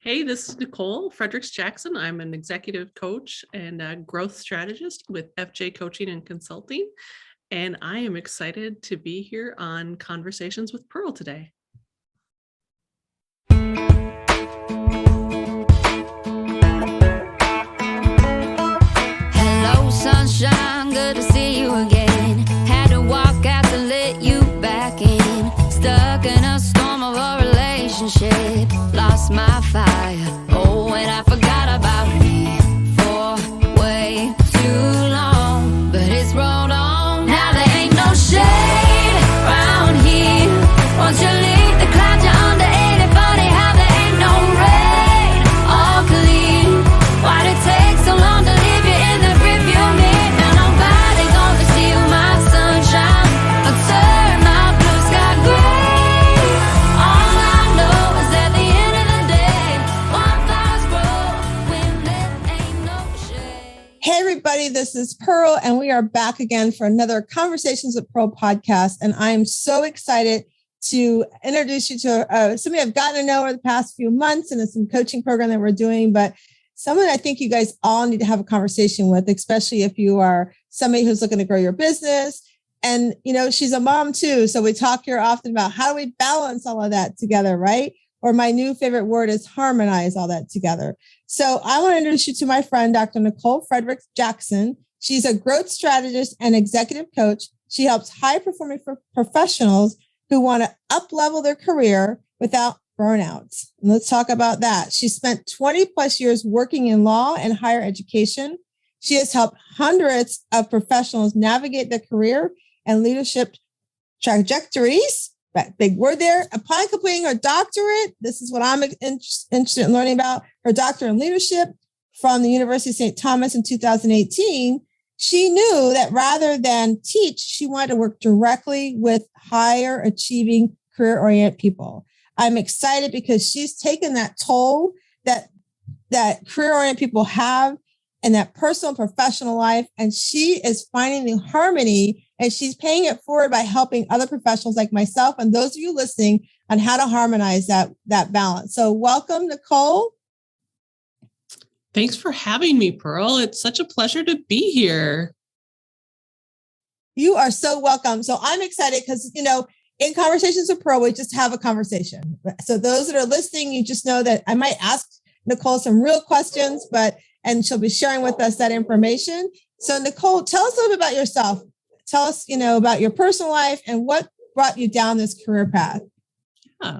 Hey, this is Nicole Fredricks Jackson. I'm an executive coach and a growth strategist with FJ Coaching and Consulting. And I am excited to be here on Conversations with Pearl today. Hello, sunshine, good to see you again. Had to walk out to let you back in. Stuck in a storm of a relationship. Lost my fire. Oh, and I forgot about me for way too long. But it's rolled on. Now there ain't no shade around here. Won't you leave the clouds you're under? Ain't it funny how there ain't no rain? All clear. Why'd it take so long to leave you in the rearview mirror? Now nobody gonna steal my sunshine or turn my blue sky gray. All I know is at the end of the day, wildflowers grow when there ain't no shade. Hey, everybody, this is Pearl, and we are back again for another Conversations with Pearl podcast. And I am so excited to introduce you to somebody I've gotten to know over the past few months and some coaching program that we're doing, but someone I think you guys all need to have a conversation with, especially if you are somebody who's looking to grow your business. And, you know, she's a mom too. So we talk here often about how do we balance all of that together, right? Or my new favorite word is harmonize all that together. So I want to introduce you to my friend, Dr. Nicole Fredricks Jackson. She's a growth strategist and executive coach. She helps high-performing professionals who want to up-level their career without burnout. And let's talk about that. She spent 20 plus years working in law and higher education. She has helped hundreds of professionals navigate their career and leadership trajectories. That big word there. Upon completing her doctorate, this is what I'm interested in learning about, her doctorate in leadership from the University of St. Thomas in 2018. She knew that rather than teach, she wanted to work directly with higher achieving career-oriented people. I'm excited because she's taken that toll that career-oriented people have in that personal and professional life, and she is finding the harmony, and she's paying it forward by helping other professionals like myself and those of you listening on how to harmonize that balance. So welcome, Nicole. Thanks for having me, Pearl. It's such a pleasure to be here. You are so welcome. So I'm excited because, you know, in Conversations with Pearl, we just have a conversation. So those that are listening, you just know that I might ask Nicole some real questions, and she'll be sharing with us that information. So Nicole, tell us a little bit about yourself. Tell us, you know, about your personal life and what brought you down this career path. Yeah.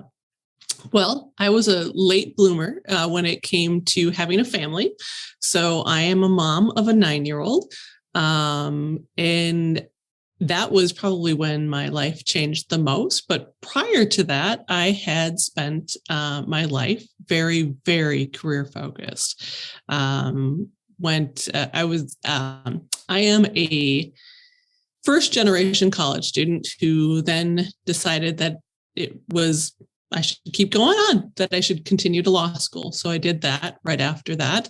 Well, I was a late bloomer when it came to having a family. So I am a mom of a 9-year-old. And that was probably when my life changed the most. But prior to that, I had spent my life very, very career focused. I am a first generation college student who then decided that I should keep going on, that I should continue to law school. So I did that right after that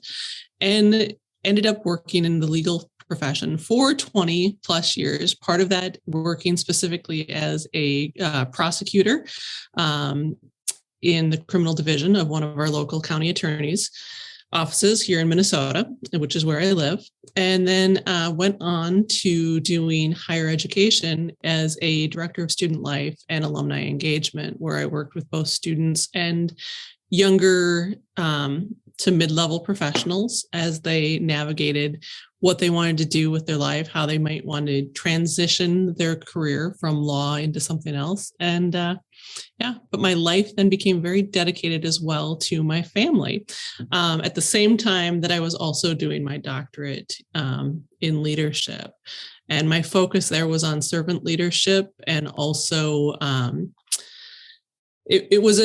and ended up working in the legal profession for 20 plus years. Part of that working specifically as a prosecutor in the criminal division of one of our local county attorneys' offices here in Minnesota, which is where I live. And then went on to doing higher education as a director of student life and alumni engagement, where I worked with both students and younger to mid-level professionals as they navigated what they wanted to do with their life, how they might want to transition their career from law into something else. And but my life then became very dedicated as well to my family. At the same time that I was also doing my doctorate in leadership. And my focus there was on servant leadership, and also it was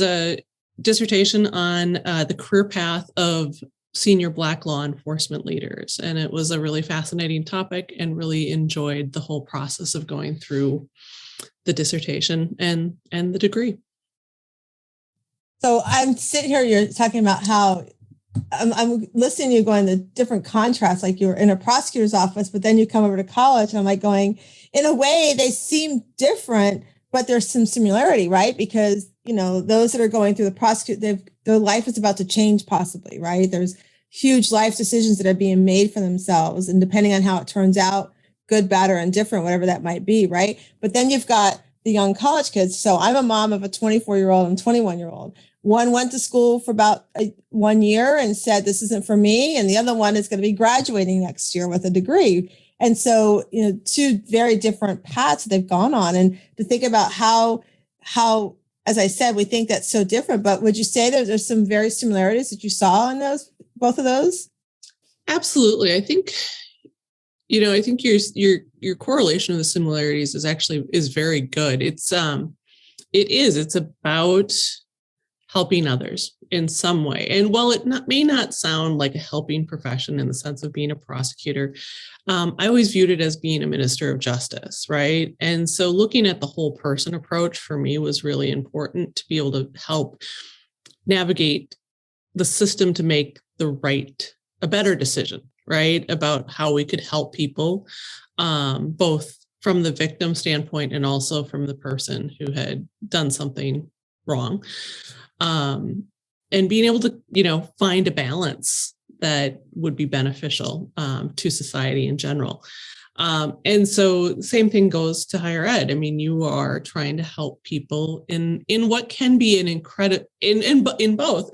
a dissertation on the career path of senior Black law enforcement leaders. And it was a really fascinating topic, and really enjoyed the whole process of going through the dissertation and the degree. So I'm sitting here, you're talking about how I'm listening to you going the different contrasts, like you were in a prosecutor's office, but then you come over to college, and I'm like going, in a way, they seem different, but there's some similarity, right? Because, those that are going through the prosecute, their life is about to change possibly, right? There's huge life decisions that are being made for themselves. And depending on how it turns out, good, bad, or indifferent, whatever that might be, right? But then you've got the young college kids. So I'm a mom of a 24-year-old and 21-year-old. One went to school for about 1 year and said, this isn't for me. And the other one is going to be graduating next year with a degree. And so, two very different paths they've gone on. And to think about how, as I said, we think that's so different, but would you say there's some very similarities that you saw in both of those? Absolutely. I think your correlation of the similarities is very good. It's about helping others in some way. And while it may not sound like a helping profession in the sense of being a prosecutor, I always viewed it as being a minister of justice, right? And so looking at the whole person approach for me was really important to be able to help navigate the system to make a better decision, right? About how we could help people, both from the victim standpoint and also from the person who had done something wrong. And being able to, find a balance that would be beneficial to society in general. And so the same thing goes to higher ed. I mean, you are trying to help people in what can be an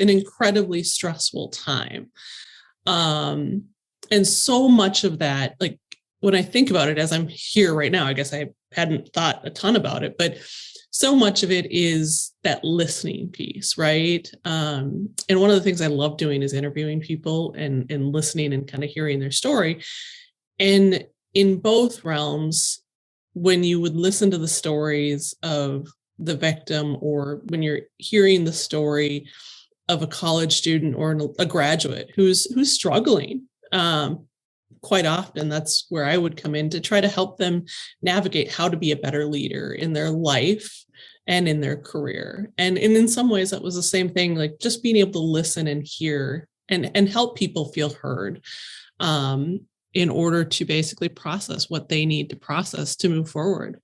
incredibly stressful time. And so much of that, like when I think about it as I'm here right now, I guess I hadn't thought a ton about it, but so much of it is that listening piece, right? And one of the things I love doing is interviewing people and listening and kind of hearing their story. And in both realms, when you would listen to the stories of the victim, or when you're hearing the story of a college student or a graduate who's struggling, quite often that's where I would come in to try to help them navigate how to be a better leader in their life and in their career. And in some ways that was the same thing, like just being able to listen and hear and help people feel heard in order to basically process what they need to process to move forward.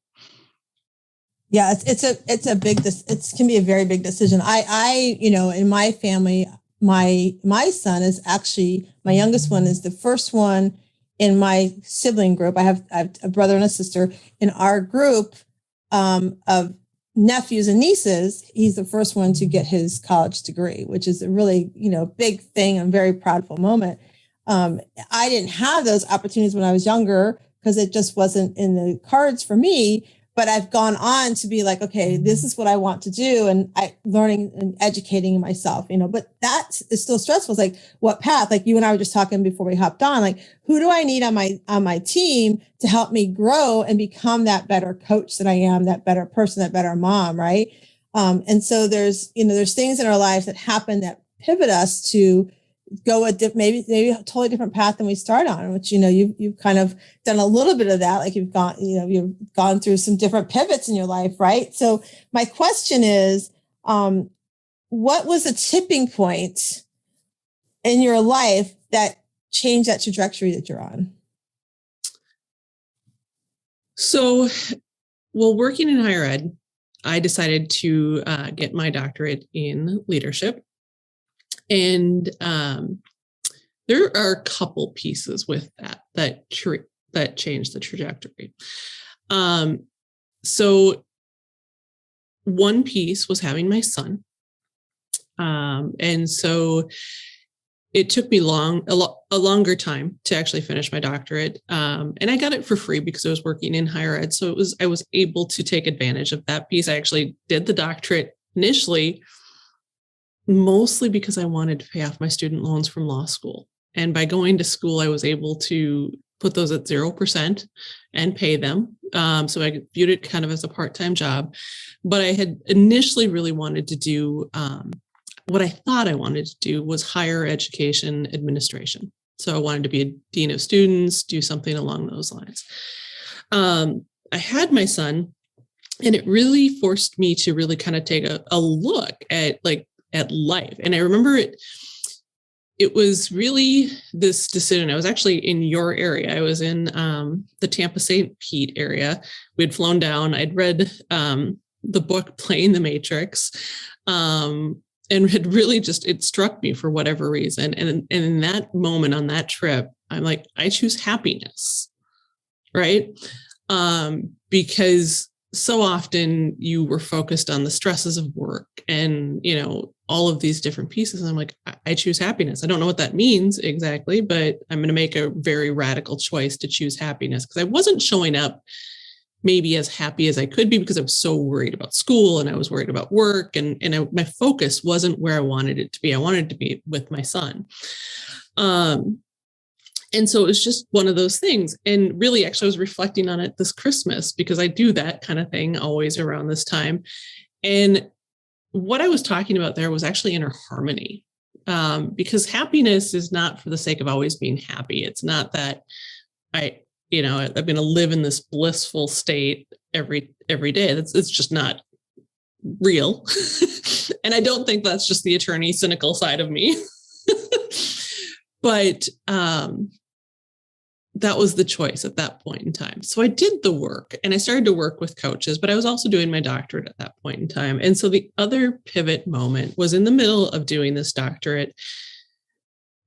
Yeah, it can be a very big decision. I in my family, my son is actually, my youngest one is the first one in my sibling group. I have a brother and a sister. In our group of nephews and nieces, he's the first one to get his college degree, which is a really, big thing and very proudful moment. I didn't have those opportunities when I was younger because it just wasn't in the cards for me. But I've gone on to be like, okay, this is what I want to do. And learning and educating myself, but that is still stressful. It's like, what path? Like you and I were just talking before we hopped on, like, who do I need on my team to help me grow and become that better coach that I am, that better person, that better mom. Right. And so there's things in our lives that happen that pivot us to go maybe a totally different path than we start on, which, you've kind of done a little bit of that. Like you've gone through some different pivots in your life. Right. So my question is, what was a tipping point in your life that changed that trajectory that you're on? So, working in higher ed, I decided to get my doctorate in leadership. And there are a couple pieces with that changed the trajectory. So one piece was having my son. And so it took me a longer time to actually finish my doctorate. And I got it for free because I was working in higher ed. So I was able to take advantage of that piece. I actually did the doctorate initially mostly because I wanted to pay off my student loans from law school. And by going to school, I was able to put those at 0% and pay them. So I viewed it kind of as a part-time job. But I had initially really wanted to do, what I thought I wanted to do was higher education administration. So I wanted to be a dean of students, do something along those lines. I had my son, and it really forced me to really kind of take a look at life. And I remember it was really this decision. I was actually in your area. I was in the Tampa St. Pete area. We'd flown down. I'd read the book Playing the Matrix, and had really just, it struck me for whatever reason. And in that moment on that trip, I'm like, I choose happiness, right? Because so often you were focused on the stresses of work and, all of these different pieces. And I'm like, I choose happiness. I don't know what that means exactly, but I'm going to make a very radical choice to choose happiness, because I wasn't showing up maybe as happy as I could be, because I was so worried about school and I was worried about work, and my focus wasn't where I wanted it to be. I wanted to be with my son. And so it was just one of those things. And really, actually, I was reflecting on it this Christmas, because I do that kind of thing always around this time. And what I was talking about there was actually inner harmony, because happiness is not for the sake of always being happy. It's not that I'm going to live in this blissful state every day. It's just not real. And I don't think that's just the attorney cynical side of me. But that was the choice at that point in time. So I did the work and I started to work with coaches, but I was also doing my doctorate at that point in time. And so the other pivot moment was in the middle of doing this doctorate.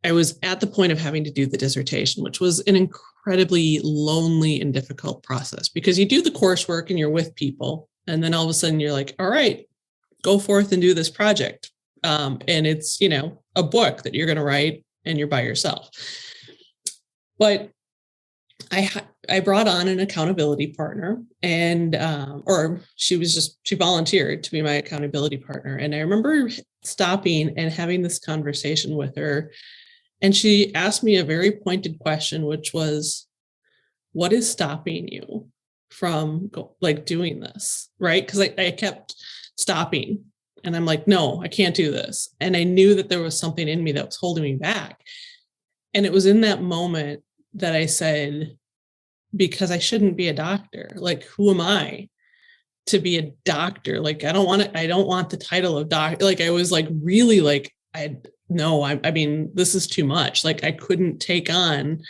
I was at the point of having to do the dissertation, which was an incredibly lonely and difficult process, because you do the coursework and you're with people. And then all of a sudden you're like, all right, go forth and do this project. And it's, a book that you're going to write and you're by yourself. But I brought on an accountability partner, and she volunteered to be my accountability partner. And I remember stopping and having this conversation with her. And she asked me a very pointed question, which was, what is stopping you from doing this? Right? Because I kept stopping and I'm like, no, I can't do this. And I knew that there was something in me that was holding me back. And it was in that moment that I said, because I shouldn't be a doctor. Like, who am I to be a doctor? Like, I don't want the title of doctor. Like, I was like, really I mean, this is too much. Like, I couldn't take on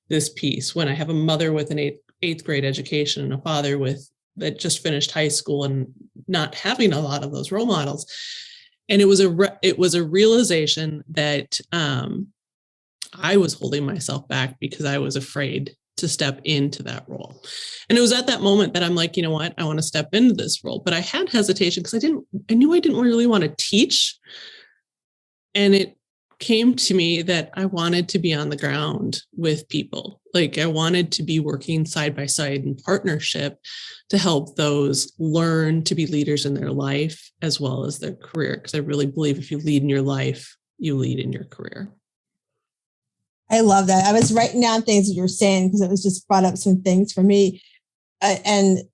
this piece when I have a mother with an eighth grade education and a father that just finished high school and not having a lot of those role models. And it was a realization that I was holding myself back because I was afraid to step into that role. And it was at that moment that I'm like, you know what, I want to step into this role. But I had hesitation because I knew I didn't really want to teach. And it came to me that I wanted to be on the ground with people. Like, I wanted to be working side by side in partnership to help those learn to be leaders in their life as well as their career. Because I really believe if you lead in your life, you lead in your career. I love that. I was writing down things that you were saying because it was just brought up some things for me. It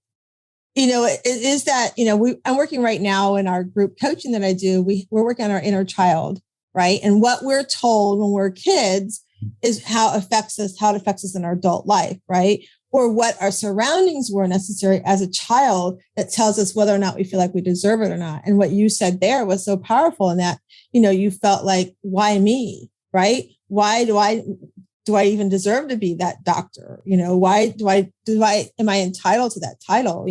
is that, I'm working right now in our group coaching that I do. We're working on our inner child, right? And what we're told when we're kids is how it affects us in our adult life, right? Or what our surroundings were necessary as a child that tells us whether or not we feel like we deserve it or not. And what you said there was so powerful in that, you felt like, why me, right? Why do I even deserve to be that doctor? Am I entitled to that title?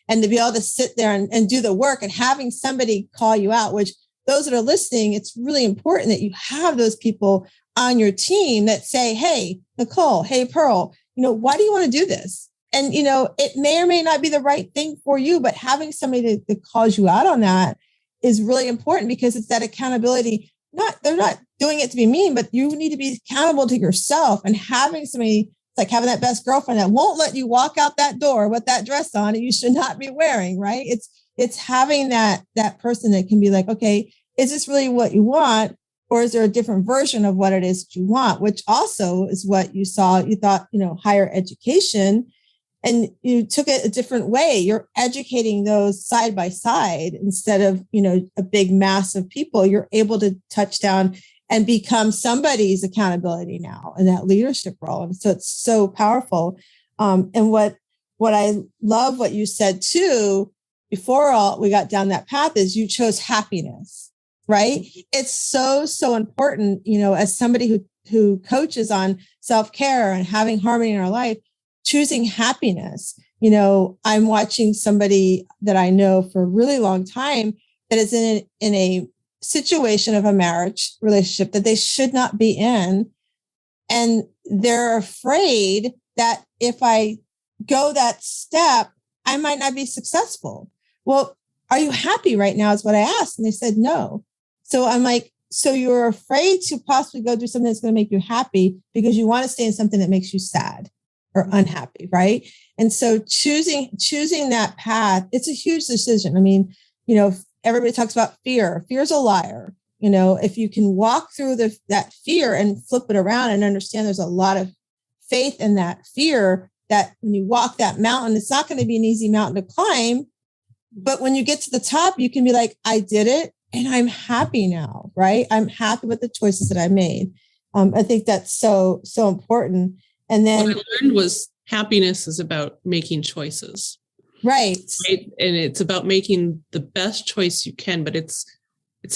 And to be able to sit there and do the work and having somebody call you out, which those that are listening, it's really important that you have those people on your team that say, hey, Nicole, hey, Pearl, why do you want to do this? And, it may or may not be the right thing for you, but having somebody that calls you out on that is really important, because it's that accountability. They're not doing it to be mean, but you need to be accountable to yourself. And having somebody, it's like having that best girlfriend that won't let you walk out that door with that dress on and you should not be wearing, right? It's having that person that can be like, okay, is this really what you want? Or is there a different version of what it is that you want? Which also is what you saw. You thought, higher education, and you took it a different way. You're educating those side by side instead of, a big mass of people. You're able to touch down and become somebody's accountability now in that leadership role. And so it's so powerful. And what I love what you said too, before we got down that path, is you chose happiness. right? It's so important, as somebody who coaches on self-care and having harmony in our life, choosing happiness. I'm watching somebody that I know for a really long time that is in a situation of a marriage relationship that they should not be in. And they're afraid that if I go that step, I might not be successful. Well, are you happy right now is what I asked. And they said, no. So I'm like, so you're afraid to possibly go do something that's going to make you happy because you want to stay in something that makes you sad or unhappy, right? And so choosing that path, it's a huge decision. I mean, everybody talks about fear. Fear is a liar. If you can walk through that fear and flip it around and understand there's a lot of faith in that fear, that when you walk that mountain, it's not going to be an easy mountain to climb. But when you get to the top, you can be like, I did it and I'm happy now, right? I'm happy with the choices that I made. I think that's so important. And then what I learned was happiness is about making choices. Right. And it's about making the best choice you can, but it's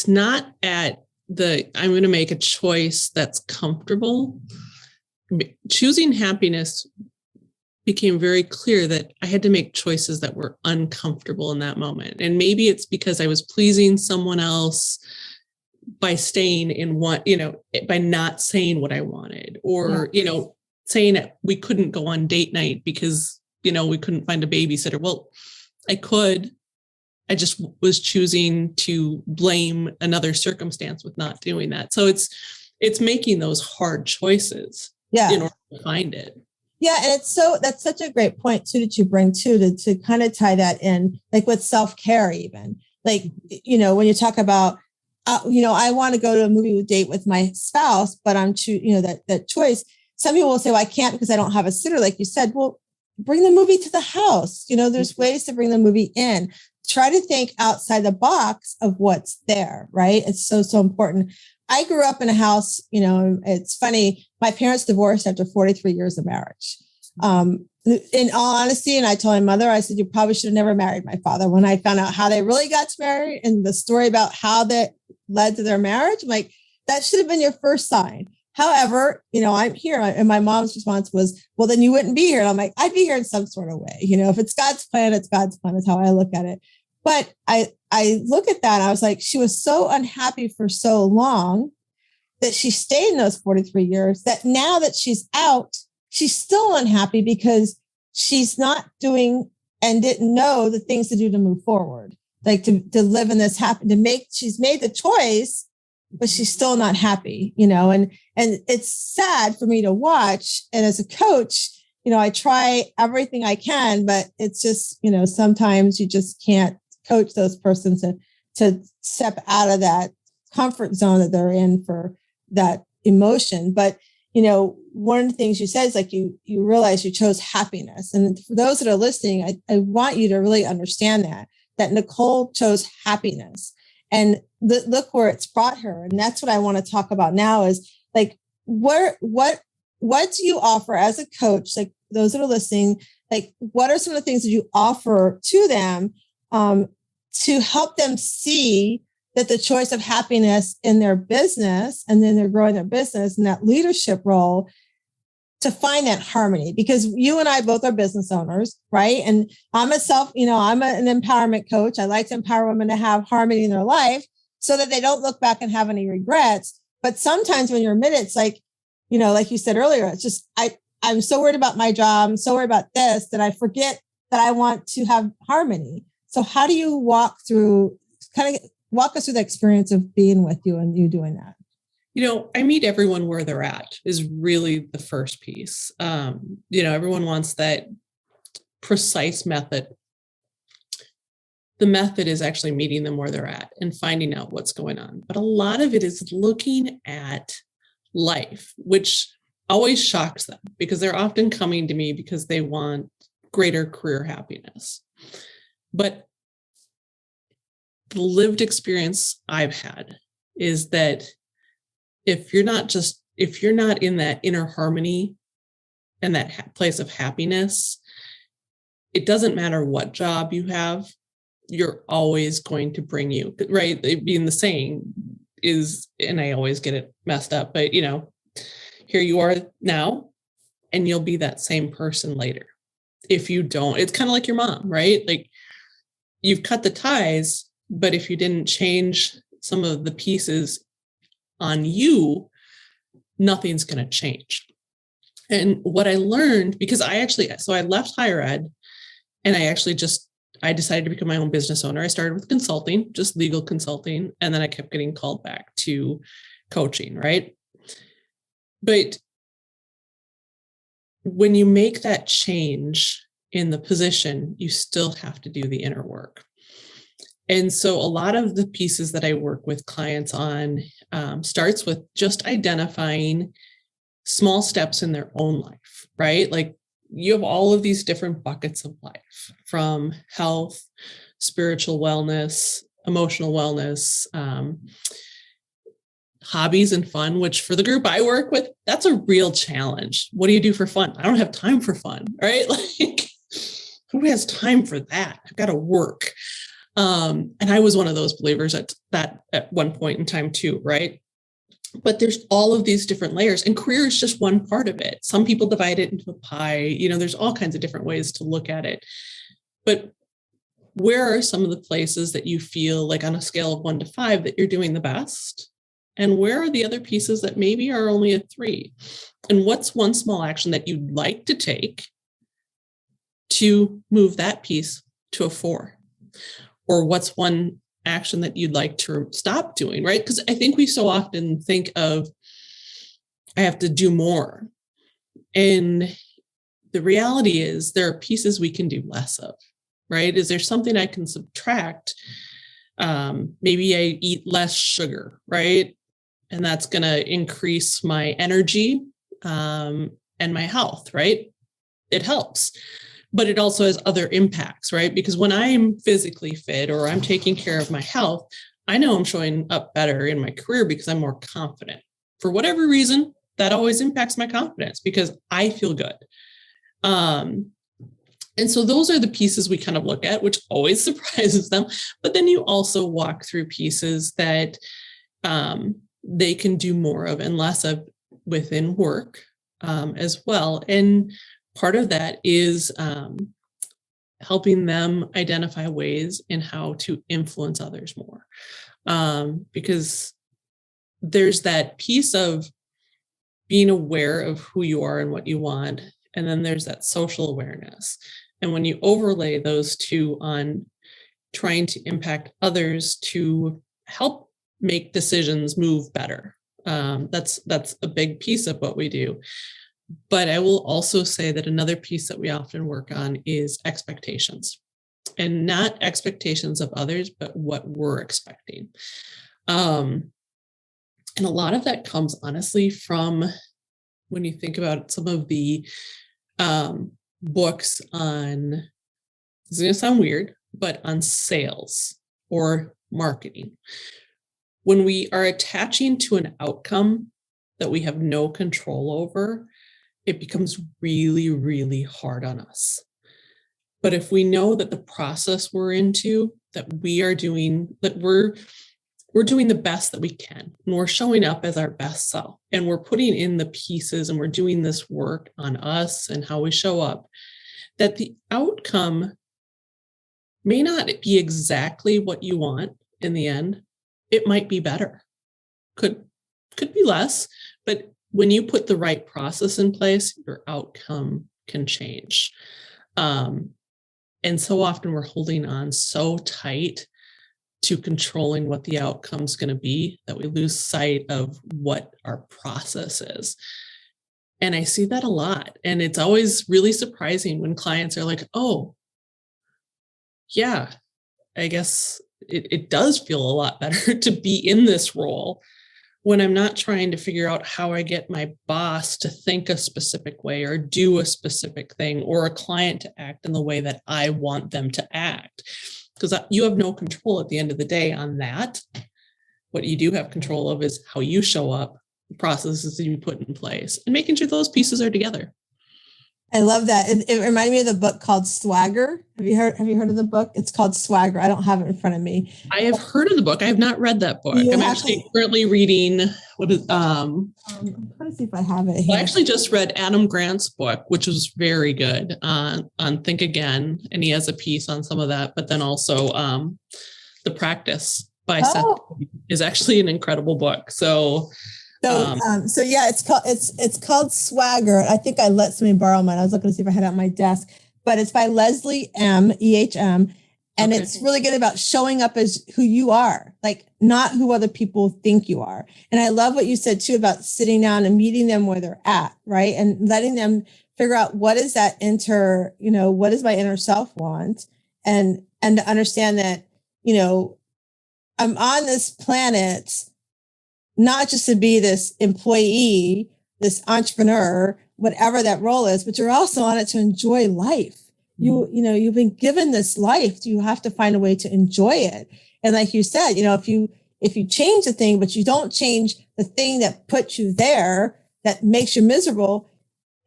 not at I'm going to make a choice that's comfortable. Choosing happiness became very clear that I had to make choices that were uncomfortable in that moment. And maybe it's because I was pleasing someone else by staying in by not saying what I wanted, or, saying that we couldn't go on date night because, we couldn't find a babysitter. Well, I could. I just was choosing to blame another circumstance with not doing that. So it's making those hard choices in order to find it. Yeah. And that's such a great point too, that you bring to kind of tie that in, like with self-care, even like, when you talk about, I want to go to a movie date with my spouse, but I'm that choice. Some people will say, well, I can't because I don't have a sitter. Like you said, well, bring the movie to the house. There's ways to bring the movie in. Try to think outside the box of what's there, right? It's so important. I grew up in a house, it's funny. My parents divorced after 43 years of marriage. In all honesty, and I told my mother, I said, you probably should have never married my father. When I found out how they really got married and the story about how that led to their marriage, I'm like, that should have been your first sign. However, I'm here. And my mom's response was, well, then you wouldn't be here. And I'm like, I'd be here in some sort of way. If it's God's plan, it's God's plan is how I look at it. But I look at that and I was like, she was so unhappy for so long that she stayed in those 43 years, that now that she's out, she's still unhappy because she's not doing and didn't know the things to do to move forward, like to live in this she's made the choice, but she's still not happy, and it's sad for me to watch. And as a coach, I try everything I can, but it's just, sometimes you just can't coach those persons to step out of that comfort zone that they're in for that emotion. But, one of the things you said is like, you realize you chose happiness. And for those that are listening, I want you to really understand that Nicole chose happiness, and look where it's brought her. And that's what I want to talk about now is like, what do you offer as a coach? Like those that are listening, like, what are some of the things that you offer to them to help them see that the choice of happiness in their business, and then they're growing their business and that leadership role, to find that harmony? Because you and I both are business owners, right? And I'm an empowerment coach. I like to empower women to have harmony in their life so that they don't look back and have any regrets. But sometimes when you're in it, it's like, like you said earlier, it's just, I'm so worried about my job. I'm so worried about this that I forget that I want to have harmony. So how do you walk us through the experience of being with you and you doing that? I meet everyone where they're at is really the first piece. Everyone wants that precise method. The method is actually meeting them where they're at and finding out what's going on. But a lot of it is looking at life, which always shocks them because they're often coming to me because they want greater career happiness. But the lived experience I've had is that if you're not in that inner harmony and that place of happiness, it doesn't matter what job you have. you're always going to bring you, right? Being the saying is, and I always get it messed up, but here you are now, and you'll be that same person later. If you don't, it's kind of like your mom, right? Like you've cut the ties, but if you didn't change some of the pieces on you, nothing's going to change. And what I learned, because I left higher ed, and I decided to become my own business owner. I started with consulting, just legal consulting. And then I kept getting called back to coaching, right? But when you make that change in the position, you still have to do the inner work. And so a lot of the pieces that I work with clients on starts with just identifying small steps in their own life, right? Like you have all of these different buckets of life, from health, spiritual wellness, emotional wellness, hobbies and fun, which for the group I work with, that's a real challenge. What do you do for fun? I don't have time for fun, right? Like who has time for that? I've got to work. And I was one of those believers at one point in time too, right? But there's all of these different layers, and career is just one part of it. Some people divide it into a pie. There's all kinds of different ways to look at it. But where are some of the places that you feel like on a scale of 1 to 5 that you're doing the best? And where are the other pieces that maybe are only a 3? And what's one small action that you'd like to take to move that piece to a 4? Or what's one action that you'd like to stop doing, right? Because I think we so often think of, I have to do more. And the reality is there are pieces we can do less of, right? Is there something I can subtract? Maybe I eat less sugar, right? And that's going to increase my energy and my health, right? It helps. But it also has other impacts, right? Because when I'm physically fit or I'm taking care of my health, I know I'm showing up better in my career because I'm more confident. For whatever reason, that always impacts my confidence because I feel good. And so those are the pieces we kind of look at, which always surprises them. But then you also walk through pieces that they can do more of and less of within work as well. And part of that is helping them identify ways in how to influence others more. Because there's that piece of being aware of who you are and what you want. And then there's that social awareness. And when you overlay those two on trying to impact others to help make decisions move better, that's a big piece of what we do. But I will also say that another piece that we often work on is expectations, and not expectations of others, but what we're expecting. And a lot of that comes honestly from when you think about some of the books on, it's going to sound weird, but on sales or marketing. When we are attaching to an outcome that we have no control over, it becomes really, really hard on us. But if we know that the process we're into, that we are doing, that we're doing the best that we can, and we're showing up as our best self, and we're putting in the pieces, and we're doing this work on us and how we show up, that the outcome may not be exactly what you want in the end. It might be better. Could be less, but when you put the right process in place, your outcome can change. And so often we're holding on so tight to controlling what the outcome's going to be that we lose sight of what our process is. And I see that a lot. And it's always really surprising when clients are like, oh, yeah, I guess it does feel a lot better to be in this role when I'm not trying to figure out how I get my boss to think a specific way or do a specific thing, or a client to act in the way that I want them to act. Because you have no control at the end of the day on that. What you do have control of is how you show up, the processes that you put in place, and making sure those pieces are together. I love that. It reminded me of the book called Swagger. Have you heard of the book? It's called Swagger. I don't have it in front of me. I have heard of the book. I have not read that book. I'm actually currently reading I'm trying to see if I have it here. I actually just read Adam Grant's book, which was very good on Think Again. And he has a piece on some of that, but then also The Practice by Seth is actually an incredible book. So yeah, it's called Swagger. I think I let somebody borrow mine. I was looking to see if I had it on my desk, but it's by Leslie M. EHM. And it's really good about showing up as who you are, like not who other people think you are. And I love what you said too about sitting down and meeting them where they're at, right? And letting them figure out what is that what does my inner self want? And to understand that, I'm on this planet not just to be this employee, this entrepreneur, whatever that role is, but you're also on it to enjoy life. You've been given this life. You have to find a way to enjoy it. And like you said, if you change the thing, but you don't change the thing that puts you there, that makes you miserable,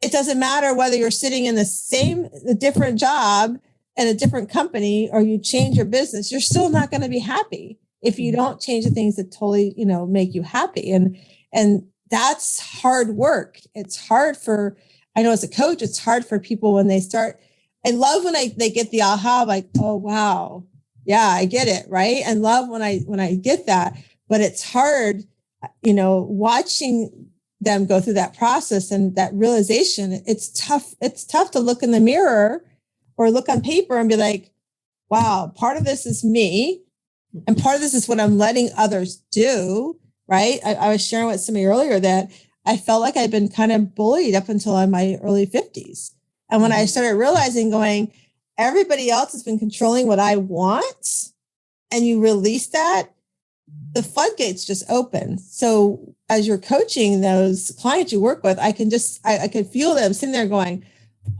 it doesn't matter whether you're sitting in a different job in a different company, or you change your business, you're still not going to be happy if you don't change the things that totally, make you happy. And that's hard work. It's hard I know as a coach, it's hard for people when they start. I love when they get the aha, like, oh, wow. Yeah, I get it. Right. I love when I get that, but it's hard, watching them go through that process and that realization. It's tough. It's tough to look in the mirror or look on paper and be like, wow, part of this is me. And part of this is what I'm letting others do, right? I was sharing with somebody earlier that I felt like I'd been kind of bullied up until in my early 50s. And when I started realizing everybody else has been controlling what I want, and you release that, the floodgates just open. So as you're coaching those clients you work with, I could feel them sitting there going,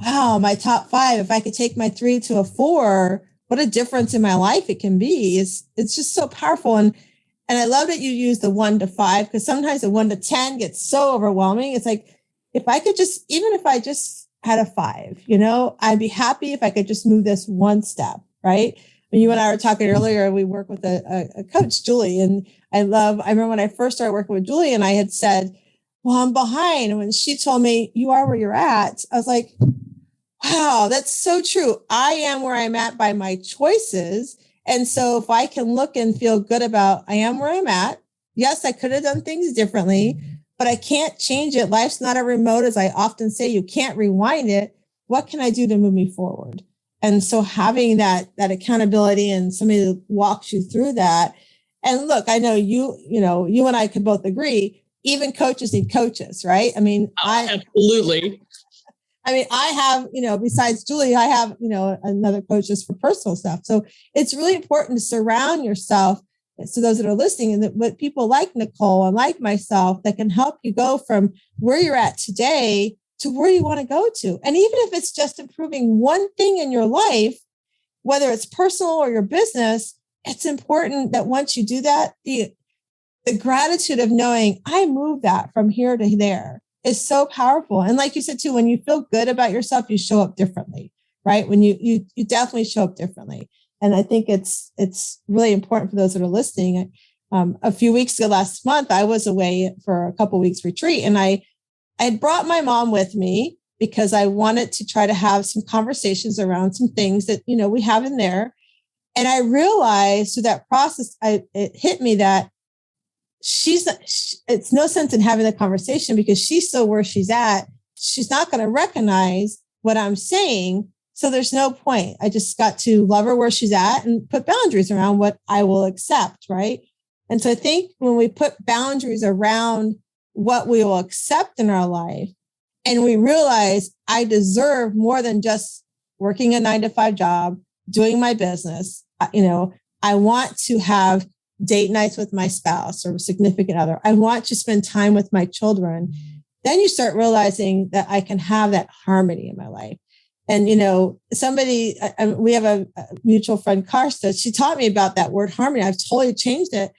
wow, my top 5, if I could take my 3 to a 4, what a difference in my life it can be. It's just so powerful. And I love that you use the 1 to 5, because sometimes the 1 to 10 gets so overwhelming. It's like, if I had a 5, I'd be happy if I could just move this one step, right? When you and I were talking earlier, we work with a coach, Julie, and I remember when I first started working with Julie and I had said, well, I'm behind. And when she told me you are where you're at, I was like, wow, that's so true. I am where I'm at by my choices. And so if I can look and feel good about I am where I'm at, yes, I could have done things differently, but I can't change it. Life's not a remote. As I often say, you can't rewind it. What can I do to move me forward? And so having that accountability and somebody that walks you through that. And look, I know you and I could both agree, even coaches need coaches, right? I mean, absolutely. I have, besides Julie, I have, another coach just for personal stuff. So it's really important to surround yourself. So those that are listening, and with people like Nicole and like myself that can help you go from where you're at today to where you want to go to. And even if it's just improving one thing in your life, whether it's personal or your business, it's important that once you do that, the gratitude of knowing I moved that from here to there is so powerful. And like you said, too, when you feel good about yourself, you show up differently, right? When you definitely show up differently. And I think it's really important for those that are listening. A few weeks ago, last month, I was away for a couple of weeks retreat, and I had brought my mom with me because I wanted to try to have some conversations around some things that, we have in there. And I realized through that process, it hit me that it's no sense in having the conversation because she's still where she's at. She's not going to recognize what I'm saying. So there's no point. I just got to love her where she's at and put boundaries around what I will accept. Right. And so I think when we put boundaries around what we will accept in our life, and we realize I deserve more than just working a 9-to-5 job, doing my business. I want to have date nights with my spouse or significant other. I want to spend time with my children. Then you start realizing that I can have that harmony in my life. And, we have a mutual friend, Karsta. She taught me about that word harmony. I've totally changed it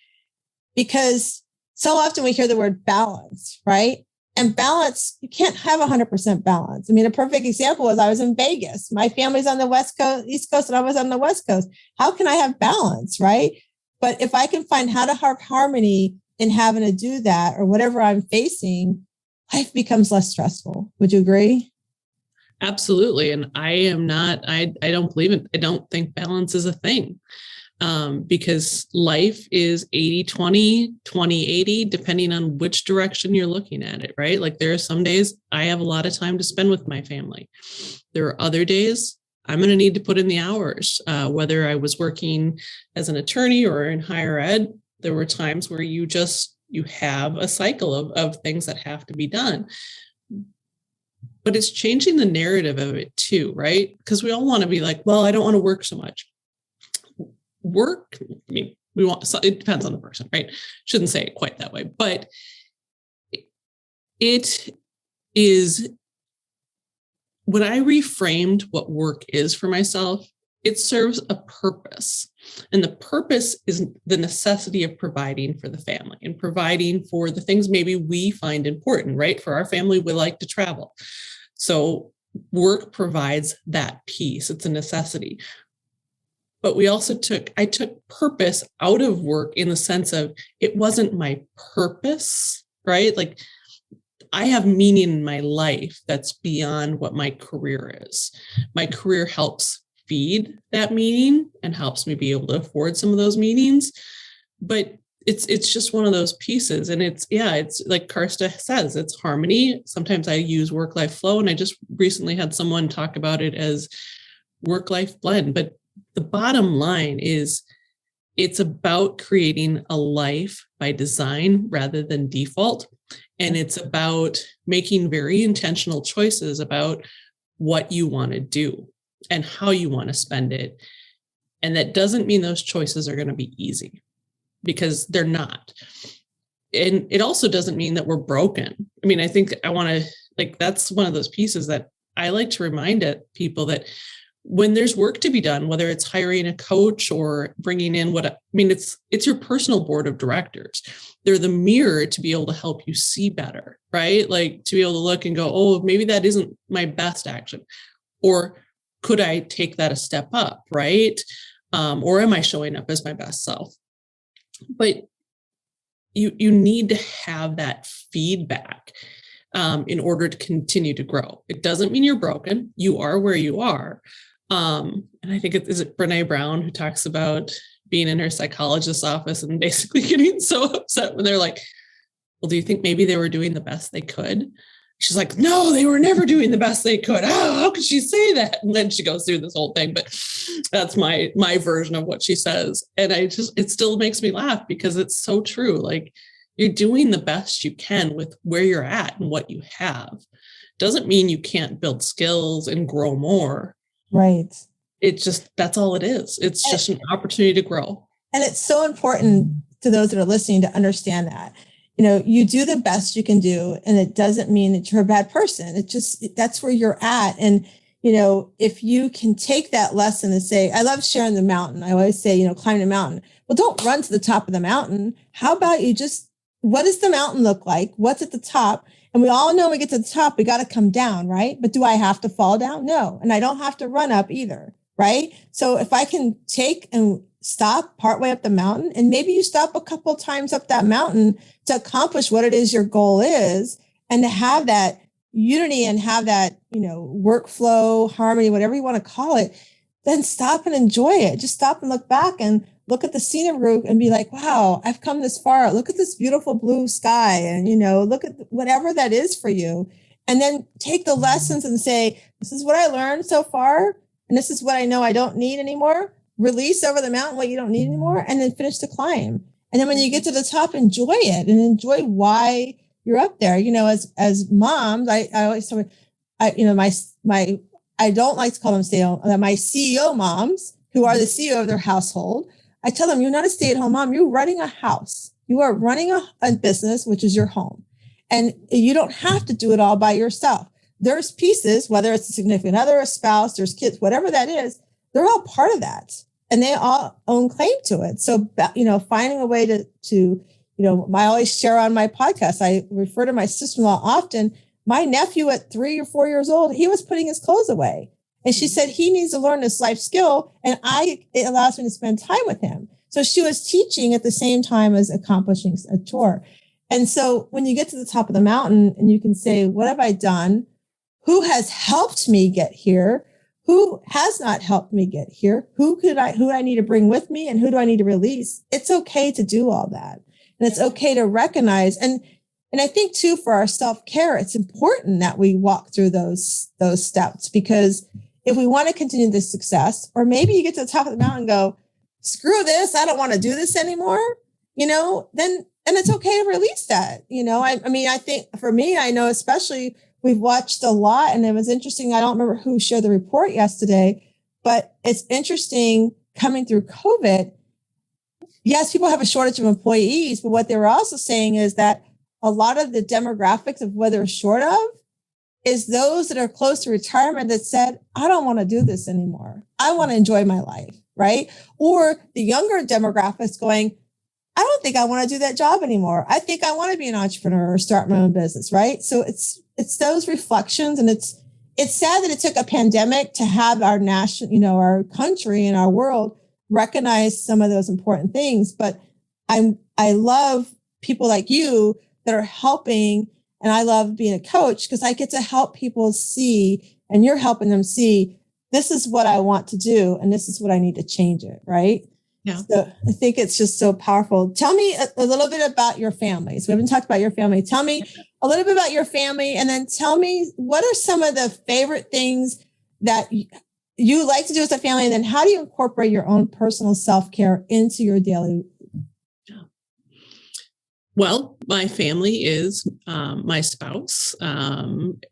because so often we hear the word balance, right? And balance, you can't have 100% balance. I mean, a perfect example was I was in Vegas. My family's on the West Coast, East Coast, and I was on the West Coast. How can I have balance, right? But if I can find how to have harmony in having to do that or whatever I'm facing, life becomes less stressful. Would you agree? Absolutely. And I don't believe it. I don't think balance is a thing. Because life is 80-20, 20-80, depending on which direction you're looking at it, right? Like there are some days I have a lot of time to spend with my family. There are other days I'm going to need to put in the hours, whether I was working as an attorney or in higher ed. There were times where you have a cycle of things that have to be done. But it's changing the narrative of it too, right? Because we all want to be like, well, I don't want to work so much. Work, I mean, it depends on the person, right? Shouldn't say it quite that way, but it is, when I reframed what work is for myself, it serves a purpose. And the purpose is the necessity of providing for the family and providing for the things maybe we find important, right? For our family, we like to travel. So work provides that piece. It's a necessity. But I took purpose out of work in the sense of it wasn't my purpose, right? Like I have meaning in my life that's beyond what my career is. My career helps feed that meaning and helps me be able to afford some of those meanings. But it's just one of those pieces. And it's like Karsta says, it's harmony. Sometimes I use work-life flow, and I just recently had someone talk about it as work-life blend. But the bottom line is it's about creating a life by design rather than default. And it's about making very intentional choices about what you want to do and how you want to spend it. And that doesn't mean those choices are going to be easy, because they're not. And it also doesn't mean that we're broken. I mean, I think that's one of those pieces that I like to remind people that when there's work to be done, whether it's hiring a coach or bringing in it's your personal board of directors. They're the mirror to be able to help you see better, right? Like to be able to look and go, oh, maybe that isn't my best action. Or could I take that a step up, right? Or am I showing up as my best self? But you need to have that feedback in order to continue to grow. It doesn't mean you're broken. You are where you are. And I think is it Brene Brown who talks about being in her psychologist's office and basically getting so upset when they're like, well, do you think maybe they were doing the best they could? She's like, no, they were never doing the best they could. How could she say that? And then she goes through this whole thing, but that's my version of what she says. And it still makes me laugh because it's so true. Like you're doing the best you can with where you're at and what you have. Doesn't mean you can't build skills and grow more. Right. It's just, that's all it is. It's just an opportunity to grow. And it's so important to those that are listening to understand that. You know, you do the best you can do, and it doesn't mean that you're a bad person. That's where you're at. And, you know, if you can take that lesson and say, I love sharing the mountain. I always say, climb the mountain. Well, don't run to the top of the mountain. How about what does the mountain look like? What's at the top? And we all know when we get to the top, we got to come down, right? But do I have to fall down? No. And I don't have to run up either, right? So if I can take and stop partway up the mountain, and maybe you stop a couple times up that mountain to accomplish what it is your goal is, and to have that unity and have that, workflow, harmony, whatever you want to call it, then stop and enjoy it. Just stop and look back and look at the scenery and be like, wow, I've come this far. Look at this beautiful blue sky. And, look at whatever that is for you. And then take the lessons and say, this is what I learned so far. And this is what I know I don't need anymore. Release over the mountain what you don't need anymore, and then finish the climb. And then when you get to the top, enjoy it and enjoy why you're up there. As moms, I always tell I don't like to call them my CEO moms, who are the CEO of their household. I tell them, you're not a stay-at-home mom. You're running a house. You are running a business, which is your home. And you don't have to do it all by yourself. There's pieces, whether it's a significant other, a spouse, there's kids, whatever that is, they're all part of that. And they all own claim to it. So, finding a way to I always share on my podcast. I refer to my sister-in-law often. My nephew at 3 or 4 years old, he was putting his clothes away. And she said he needs to learn this life skill. And it allows me to spend time with him. So she was teaching at the same time as accomplishing a chore. And so when you get to the top of the mountain and you can say, what have I done? Who has helped me get here? Who has not helped me get here? Who do I need to bring with me? And who do I need to release? It's okay to do all that. And it's okay to recognize. And I think too, for our self-care, it's important that we walk through those steps, because if we want to continue this success, or maybe you get to the top of the mountain and go, screw this, I don't want to do this anymore, then it's okay to release that. I think for me, I know, especially we've watched a lot, and it was interesting. I don't remember who shared the report yesterday, but it's interesting coming through COVID. Yes, people have a shortage of employees, but what they were also saying is that a lot of the demographics of what they're short of is those that are close to retirement that said, I don't want to do this anymore. I want to enjoy my life, right? Or the younger demographics going, I don't think I want to do that job anymore. I think I want to be an entrepreneur or start my own business, right? So it's those reflections, and it's sad that it took a pandemic to have our our country and our world recognize some of those important things. But I love people like you that are helping, and I love being a coach because I get to help people see, and you're helping them see, this is what I want to do, and this is what I need to change it, right? Yeah. So I think it's just so powerful. Tell me a little bit about your family. So we haven't talked about your family. Tell me a little bit about your family, and then tell me, what are some of the favorite things that you like to do as a family? And then how do you incorporate your own personal self-care into your daily? Well, my family is my spouse and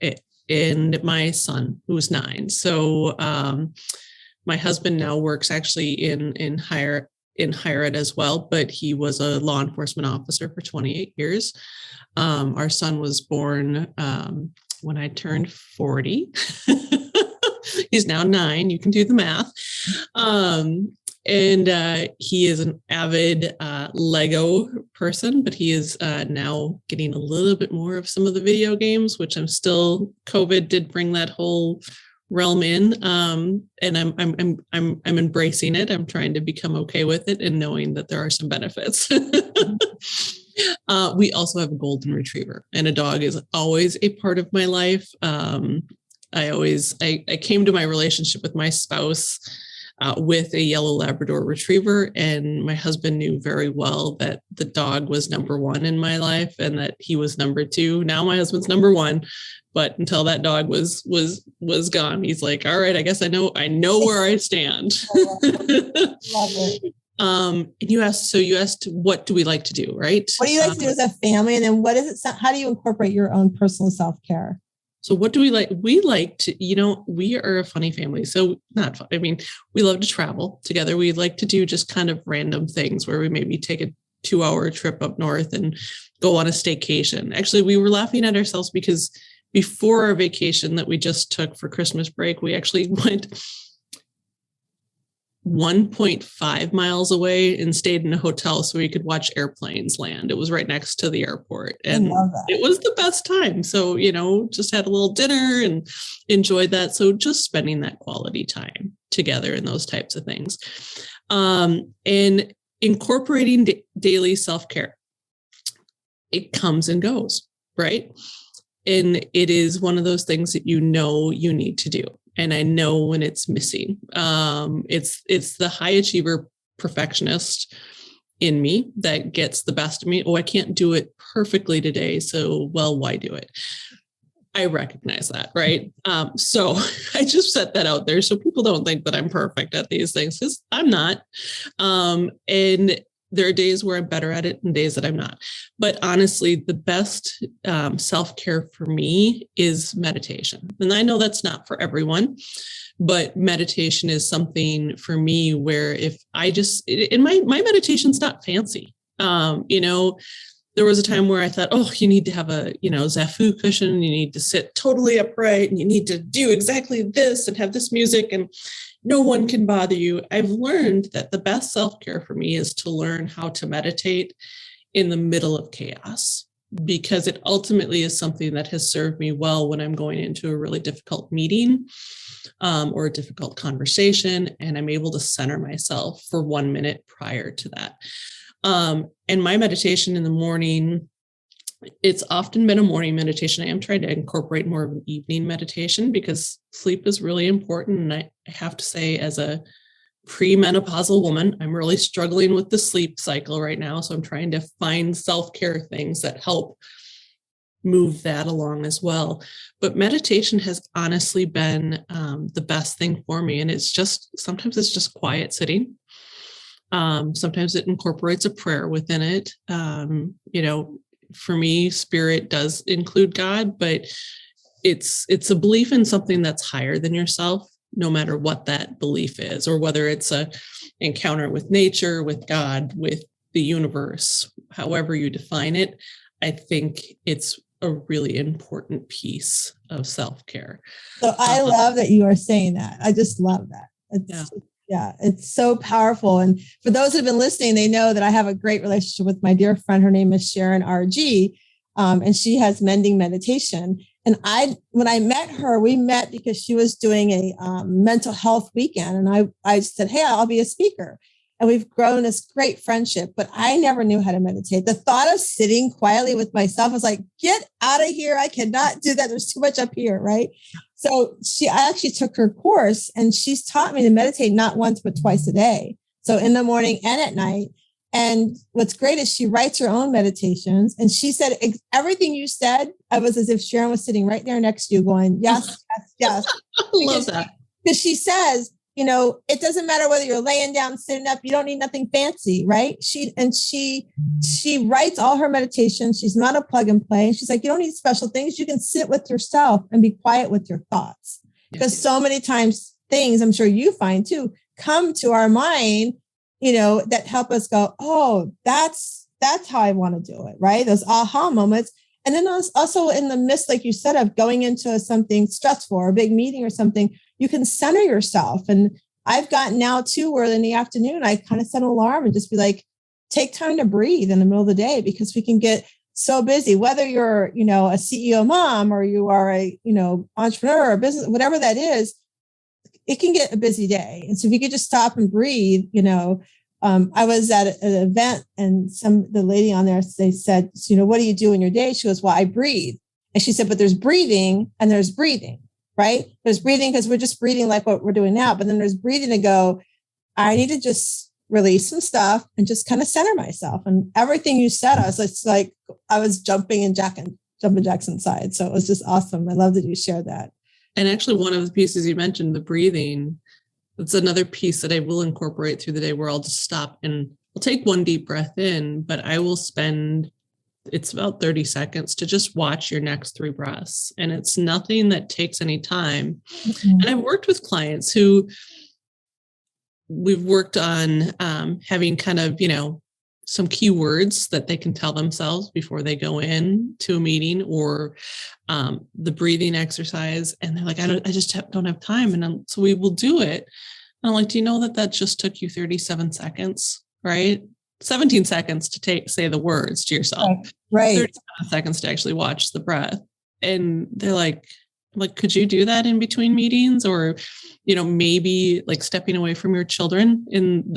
my son, who's 9. So my husband now works actually in higher ed as well, but he was a law enforcement officer for 28 years. Our son was born when I turned 40. He's now 9. You can do the math. And he is an avid Lego person, but he is now getting a little bit more of some of the video games, which COVID did bring that whole realm in. And I'm embracing it. I'm trying to become okay with it and knowing that there are some benefits. We also have a golden retriever, and a dog is always a part of my life. I came to my relationship with my spouse with a yellow Labrador retriever, and my husband knew very well that the dog was number 1 in my life and that he was number 2. Now my husband's number 1, but until that dog was gone, he's like, all right, I guess I know where I stand. Love it. And you asked, what do we like to do, right? What do you like to do as a family? And then how do you incorporate your own personal self-care? So what do we like? We like to, we are a funny family. So not fun. I mean, we love to travel together. We like to do just kind of random things where we maybe take a 2-hour trip up north and go on a staycation. Actually, we were laughing at ourselves because before our vacation that we just took for Christmas break, we actually went 1.5 miles away and stayed in a hotel so we could watch airplanes land. It was right next to the airport, and it was the best time. So, just had a little dinner and enjoyed that. So just spending that quality time together and those types of things. And incorporating daily self-care. It comes and goes, right? And it is one of those things that you need to do. And I know when it's missing. It's the high achiever perfectionist in me that gets the best of me. Oh, I can't do it perfectly today. So, why do it? I recognize that, right? So I just set that out there so people don't think that I'm perfect at these things, because I'm not. And there are days where I'm better at it and days that I'm not. But honestly, the best self-care for me is meditation. And I know that's not for everyone, but meditation is something for me where my meditation's not fancy. There was a time where I thought, you need to have a, Zafu cushion, you need to sit totally upright, and you need to do exactly this and have this music, and no one can bother you. I've learned that the best self-care for me is to learn how to meditate in the middle of chaos, because it ultimately is something that has served me well when I'm going into a really difficult meeting or a difficult conversation, and I'm able to center myself for 1 minute prior to that. And my meditation in the morning, it's often been a morning meditation. I am trying to incorporate more of an evening meditation because sleep is really important. And I have to say, as a premenopausal woman, I'm really struggling with the sleep cycle right now. So I'm trying to find self-care things that help move that along as well. But meditation has honestly been the best thing for me. And sometimes it's just quiet sitting. Sometimes it incorporates a prayer within it. For me, spirit does include God, but it's a belief in something that's higher than yourself, no matter what that belief is, or whether it's a encounter with nature, with God, with the universe, however you define it. I think it's a really important piece of self-care. So I love that you are saying that. I just love that. It's so powerful. And for those that have been listening, they know that I have a great relationship with my dear friend. Her name is Sharon RG, and she has Mending Meditation. And when I met her, we met because she was doing a mental health weekend. And I said, hey, I'll be a speaker. And we've grown this great friendship, but I never knew how to meditate. The thought of sitting quietly with myself was like, get out of here. I cannot do that. There's too much up here, right? So I actually took her course, and she's taught me to meditate not once, but twice a day. So in the morning and at night. And what's great is she writes her own meditations. And she said, everything you said, I was as if Sharon was sitting right there next to you going, yes, yes, yes. I love that. Because she says, it doesn't matter whether you're laying down, sitting up, you don't need nothing fancy, right? She writes all her meditations. She's not a plug and play. She's like, you don't need special things. You can sit with yourself and be quiet with your thoughts. Because so many times things, I'm sure you find too, come to our mind, that help us go, oh, that's how I want to do it, right? Those aha moments. And then also in the midst, like you said, of going into something stressful or a big meeting or something, you can center yourself. And I've gotten now too, where in the afternoon, I kind of set an alarm and just be like, take time to breathe in the middle of the day, because we can get so busy, whether you're, a CEO mom or you are a, entrepreneur or business, whatever that is, it can get a busy day. And so if you could just stop and breathe, I was at an event and the lady on there, they said, what do you do in your day? She goes, well, I breathe. And she said, but there's breathing and there's breathing, right? There's breathing because we're just breathing like what we're doing now. But then there's breathing to go, I need to just release some stuff and just kind of center myself. And everything you said, it's like I was jumping jacks inside. So it was just awesome. I love that you shared that. And actually, one of the pieces you mentioned, the breathing, it's another piece that I will incorporate through the day, where I'll just stop and I'll take one deep breath in, but I will it's about 30 seconds to just watch your next 3 breaths. And it's nothing that takes any time. Mm-hmm. And I've worked with clients who we've worked on having kind of, some keywords that they can tell themselves before they go in to a meeting, or the breathing exercise. And they're like, I just don't have time. And so we will do it. And I'm like, do you know that just took you 37 seconds, right? 17 seconds to say the words to yourself, right? 37 seconds to actually watch the breath. And they're like, could you do that in between meetings, or, maybe like stepping away from your children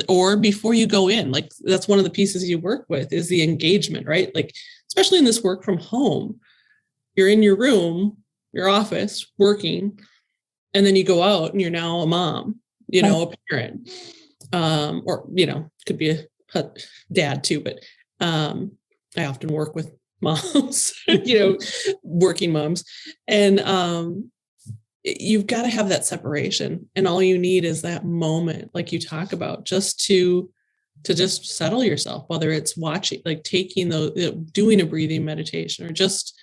or before you go in? Like, that's one of the pieces you work with, is the engagement, right? Like, especially in this work from home, you're in your room, your office working, and then you go out and you're now a mom, a parent, or, could be a dad too, but I often work with moms, working moms. And you've got to have that separation. And all you need is that moment, like you talk about, just to just settle yourself, whether it's watching, like taking doing a breathing meditation, or just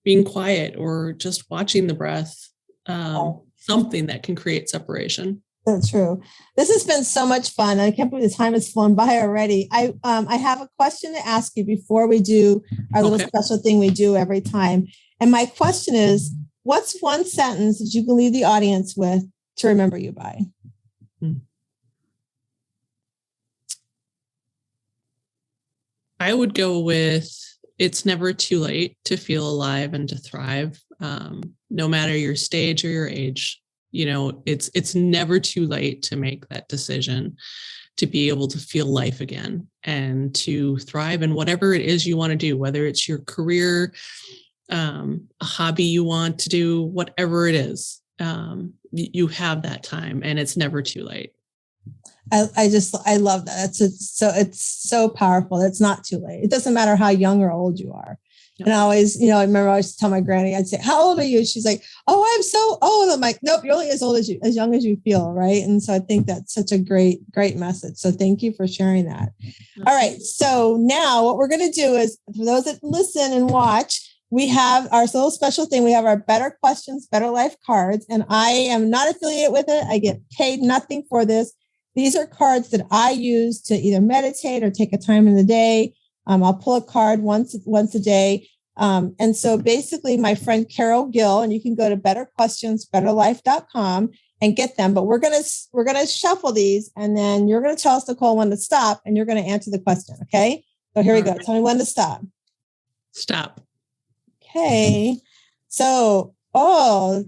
being quiet, or just watching the breath, something that can create separation. That's true. This has been so much fun. I can't believe the time has flown by already. I have a question to ask you before we do our little special thing we do every time. And my question is, what's one sentence that you can leave the audience with to remember you by? I would go with it's never too late to feel alive and to thrive. No matter your stage or your age, it's never too late to make that decision, to be able to feel life again and to thrive in whatever it is you want to do, whether it's your career, a hobby you want to do, whatever it is. You have that time and it's never too late. I love that. It's so powerful. It's not too late. It doesn't matter how young or old you are. Yep. And I always, I remember I always tell my granny, I'd say, how old are you? She's like, oh, I'm so old. I'm like, nope, you're only as old as as young as you feel. Right. And so I think that's such a great message. So thank you for sharing that. All right. So now what we're going to do is, for those that listen and watch, we have our little special thing. We have our Better Questions, Better Life cards. And I am not affiliated with it. I get paid nothing for this. These are cards that I use to either meditate or take a time in the day. I'll pull a card once a day. And so basically my friend Carol Gill, and you can go to betterquestionsbetterlife.com and get them. But we're going to shuffle these, and then you're going to tell us, Nicole, when to stop, and you're going to answer the question. Okay. So here we go. Tell me when to stop. Stop. Okay. So,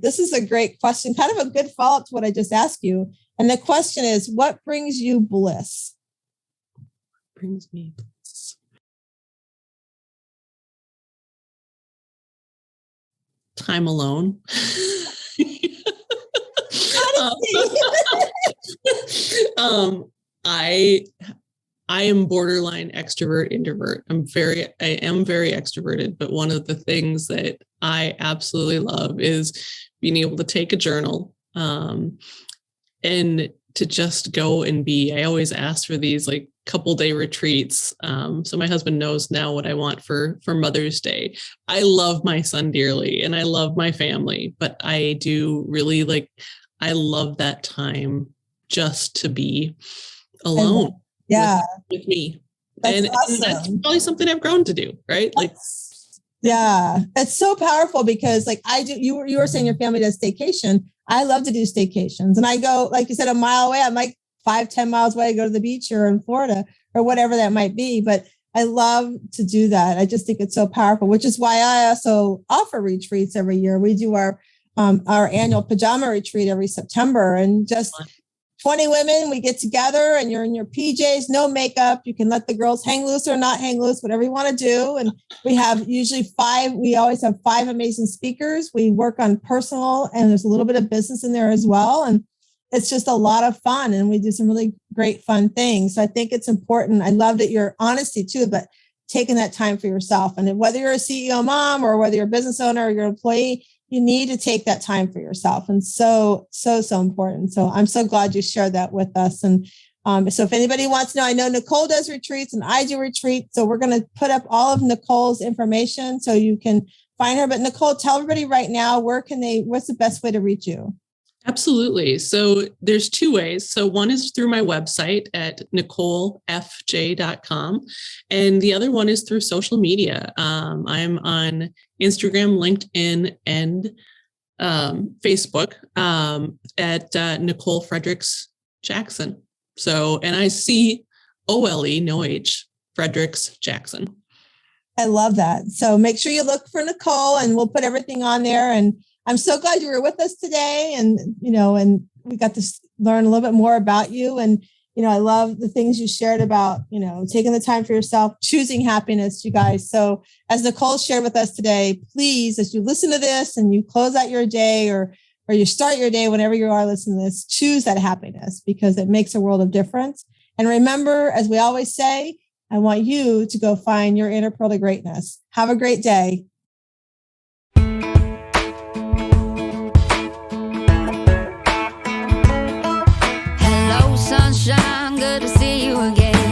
this is a great question. Kind of a good follow-up to what I just asked you. And the question is, what brings you bliss? Brings me bliss. Time alone. I am borderline extrovert, introvert. I am very extroverted, but one of the things that I absolutely love is being able to take a journal, and to just go and be. I always ask for these like couple day retreats. So my husband knows now what I want for Mother's Day. I love my son dearly and I love my family, but I do really I love that time just to be alone. With me. That's awesome. And that's probably something I've grown to do, right? Yeah, it's so powerful because I do, you were saying your family does staycation. I love to do staycations, and I go, like you said, a mile away. I'm like 5-10 miles away, go to the beach or in Florida or whatever that might be. But I love to do that. I just think it's so powerful, which is why I also offer retreats every year. We do our annual pajama retreat every September, and just 20 women, we get together and you're in your PJs, no makeup. You can let the girls hang loose or not hang loose, whatever you want to do. And we have we always have 5 amazing speakers. We work on personal, and there's a little bit of business in there as well. And it's just a lot of fun, and we do some really great fun things. So I think it's important. I love that your honesty too, but taking that time for yourself. And whether you're a CEO mom or whether you're a business owner or you're an employee, you need to take that time for yourself. And so important. So I'm so glad you shared that with us. And so if anybody wants to know, I know Nicole does retreats and I do retreats. So we're going to put up all of Nicole's information so you can find her. But Nicole, tell everybody right now, what's the best way to reach you? Absolutely. So there's 2 ways. So one is through my website at NicoleFJ.com. And the other one is through social media. I'm on Instagram, LinkedIn, and Facebook at Nicole Fredricks Jackson. So, and I see OLE, no H, Fredricks Jackson. I love that. So make sure you look for Nicole, and we'll put everything on there. And I'm so glad you were with us today, and we got to learn a little bit more about you. And, I love the things you shared about, taking the time for yourself, choosing happiness, you guys. So as Nicole shared with us today, please, as you listen to this and you close out your day or you start your day, whenever you are listening to this, choose that happiness, because it makes a world of difference. And remember, as we always say, I want you to go find your inner pearl of greatness. Have a great day. Sunshine, good to see you again.